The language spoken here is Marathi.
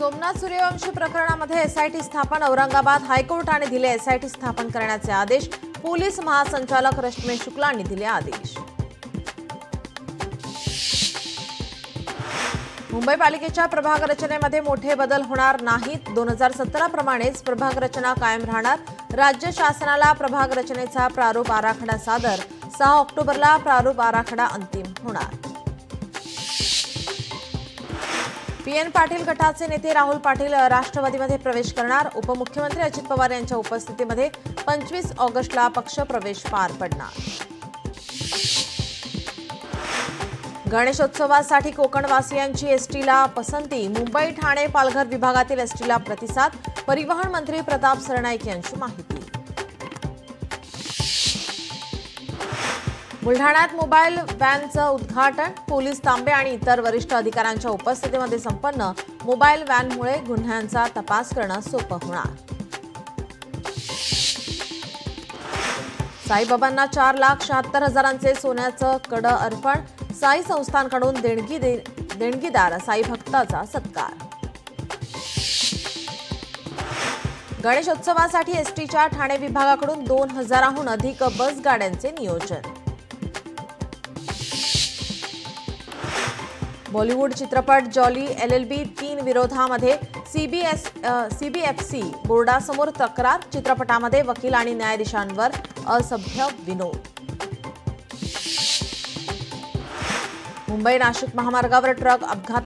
सोमनाथ सूर्यवंशी प्रकरणामध्ये एसआयटी स्थापन औरंगाबाद हायकोर्टाने दिले एसआयटी स्थापन करण्याचे आदेश पोलीस महासंचालक रश्मी शुक्लांनी दिले आदेश। मुंबई पालिकेच्या प्रभाग रचनेमध्ये मोठे बदल होणार नाहीत। 2017 प्रमाणेच प्रभाग रचना कायम राहणार। राज्य शासनाला प्रभाग रचनेचा प्रारूप आराखडा सादर 6 ऑक्टोबरला प्रारूप आराखडा अंतिम होणार। पीएन पाटील गटाचे नेते राहुल पाटील राष्ट्रवादीमध्ये प्रवेश करणार। उपमुख्यमंत्री अजित पवार यांच्या उपस्थितीमध्ये 25 ऑगस्टला पक्ष प्रवेश पार पडणार। गणेशोत्सवासाठी कोकणवासियांची एसटीला पसंती। मुंबई ठाणे पालघर विभागातील एसटीला प्रतिसाद। परिवहन मंत्री प्रताप सरनाईक यांची माहिती। बुलढाण्यात मोबाईल व्हॅनचं उद्घाटन। पोलीस तांबे आणि इतर वरिष्ठ अधिकाऱ्यांच्या उपस्थितीमध्ये संपन्न। मोबाईल व्हॅनमुळे गुन्ह्यांचा तपास करणं सोपं होणार। साईबाबांना 4,76,000चे सोन्याचं कडं अर्पण। साई संस्थांकडून देणगीदार साई भक्ताचा सत्कार। गणेशोत्सवासाठी एसटीच्या ठाणे विभागाकडून 2000हून अधिक बस गाड्यांचे नियोजन। बॉलिवूड चित्रपट जॉली LLB 3 विरोधामध्ये सीबीएफसी बोर्डासमोर तक्रार। चित्रपटामध्ये वकील आणि न्यायाधीशांवर असभ्य विनोद। मुंबई नाशिक महामार्गावर ट्रक अपघात